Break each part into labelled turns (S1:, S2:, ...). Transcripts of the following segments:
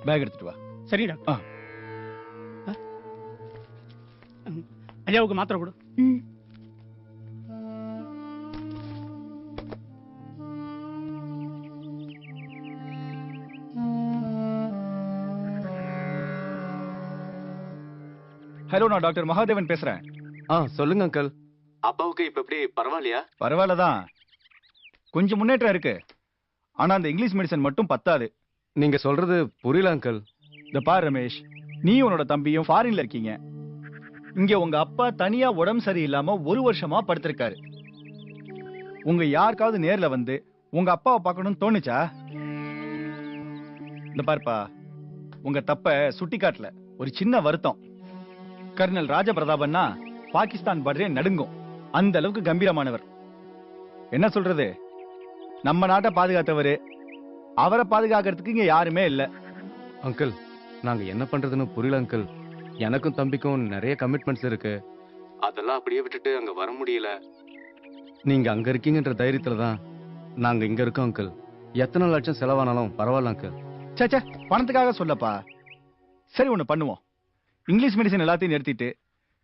S1: Back எடுத்துட்டு வா.
S2: சரி டாக்டர். ஐயாவுக்கு மாத்திரை கொடு.
S1: ஹலோ, நான் டாக்டர் மகாதேவன் பேசுறேன்.
S3: சொல்லுங்க அங்கிள். அப்பாவுக்கு இப்ப எப்படி பரவாயில்லையா?
S1: பரவாயில்லதான், கொஞ்சம் முன்னேற்றம் இருக்கு. ஆனா அந்த இங்கிலீஷ் மெடிசன் மட்டும் பத்தாது.
S3: நீங்க சொல்றது புரியல அங்கிள்.
S1: இந்த பார் ரமேஷ், நீ உன்னோட தம்பியும் ஃபாரின்ல இருக்கீங்க. இங்க உங்க அப்பா தனியா உடம்பு சரியில்லாம 1 வருஷமா படுத்திருக்காரு. உங்க யாருக்காவது நேர்ல வந்து உங்க அப்பாவை பார்க்கணும்னு தோணுச்சா? இந்த பார்ப்பா, உங்க தப்ப சுட்டி காட்டல, ஒரு சின்ன வருத்தம். கர்னல் ராஜபிரதாபன்னா பாகிஸ்தான் பார்டரே நடுங்கும், அந்த அளவுக்கு கம்பீரமானவர். என்ன சொல்றது, நம்ம நாட்டை பாதுகாத்தவரு, அவரை பாதுகாக்கிறதுக்கு இங்க யாருமே இல்ல.
S3: அங்கிள், நாங்க என்ன பண்றதுன்னு புரியல அங்கிள். எனக்கும் தம்பிக்கும் நிறைய கமிட்மெண்ட்ஸ் இருக்கு. அதெல்லாம் அப்படியே விட்டுட்டு அங்க வர முடியல. நீங்க அங்க இருக்கீங்கன்ற தைரியத்துல தான் நாங்க இங்க இருக்கோம் அங்கிள். எத்தனை லட்சம் செலவானாலும் பரவாயில்ல அங்கிள்.
S1: சேச்சே, பணத்துக்காக சொல்லப்பா. சரி, ஒண்ணு பண்ணுவோம். இங்கிலீஷ் மெடிசன் எல்லாத்தையும் நிறுத்திட்டு,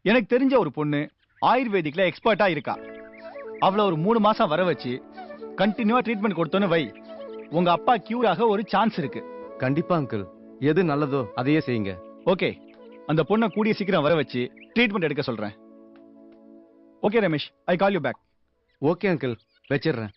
S1: எனக்கு தெரிஞ்ச ஒரு பொண்ணு ஆயுர்வேதிக்ல எக்ஸ்பர்ட்டா இருக்கா. அவளை ஒரு 3 மாசம் வர வச்சு கண்டினியூவா ட்ரீட்மெண்ட் கொடுத்தோன்னு வை, உங்க அப்பா கியூர் ஆக ஒரு சான்ஸ் இருக்கு.
S3: கண்டிப்பா அங்கிள், எது நல்லதோ அதையே செய்யுங்க.
S1: ஓகே, அந்த பொண்ணை கூடிய சீக்கிரம் வர வச்சு ட்ரீட்மெண்ட் எடுக்க சொல்றேன். Okay Ramesh, I call you back.
S3: Okay uncle, வச்சிடுறேன்.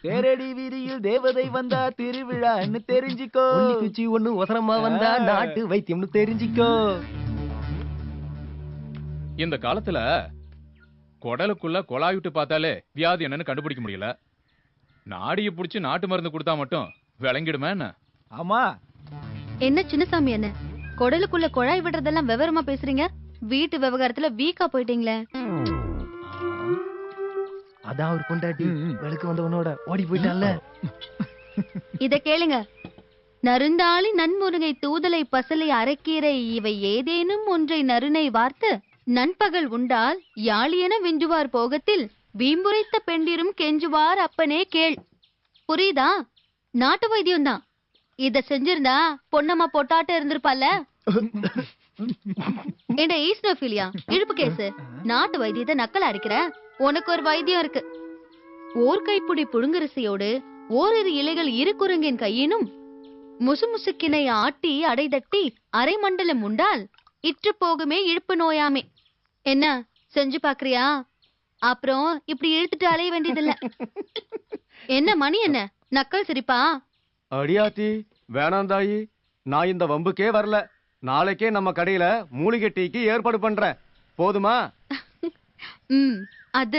S4: தேரடி வீதியில் தேவதை வந்தா திருவிழான்னு தெரிஞ்சுக்கோ. குச்சி ஒண்ணு ஒசரமா வந்தா நாட்டு வைத்தியம்னு தெரிஞ்சுக்கோ.
S5: இந்த காலத்துல குடலுக்குள்ள குழாய் விட்டு பார்த்தாலே வியாதி என்னன்னு கண்டுபிடிக்க முடியல. நாடியை புடிச்சு நாட்டு மருந்து கொடுத்தா மட்டும் விளங்கிடுமே என்ன?
S4: ஆமா.
S6: என்ன சின்னசாமி, என்ன குடலுக்குள்ள குழாய் விடுறதெல்லாம் விவரமா பேசுறீங்க? வீட்டு விவகாரத்துல வீக்கா போயிட்டீங்களே.
S4: அதான் ஒரு பொண்டாட்டி வெளுக்கு வந்தவனோட ஓடி போயிட்டான்ல.
S6: இத கேளுங்க. நருந்தாளி நன்முருங்கை தூதலை பசலை அரைக்கீரை இவை ஏதேனும் ஒன்றை நறுனை வார்த்து நண்பகல் உண்டால் யாழியென வெஞ்சுவார் போகத்தில் வீம்புரைத்த பெண்டிரும் கெஞ்சுவார் அப்பனே கேள். புரியுதா? நாட்டு வைத்தியம் தான். இத செஞ்சிருந்தா பொன்னம்மா பொட்டாட்ட இருந்திருப்பால. என்ன ஈஸ்னோஃபிலியா இழுப்பு கேசு, நாட்டு வைத்தியத்தை நக்கல் அடிக்கிற? உனக்கு ஒரு வைத்தியம் இருக்கு. ஓர் கைப்புடி புழுங்கரிசையோடு ஓரிரு இலைகள் இரு குரங்கின் கையினும் முசுமுசுக்கினை ஆட்டி அடைதட்டி அரை மண்டலம் உண்டால் இற்று போகுமே இழுப்பு நோயாமே. என்ன செஞ்சு பாக்குறியா? அப்புறம் இப்படி இழுத்துட்டு அலைய வேண்டியதில்ல. என்ன மணி, என்ன நக்கல் சிரிப்பா?
S3: அடியாத்தி வேணாந்தாயி, நான் இந்த வம்புக்கே வரல. நாளைக்கே நம்ம கடையில மூலிகை டீக்கு ஏற்பாடு பண்றேன், போதுமா?
S6: அது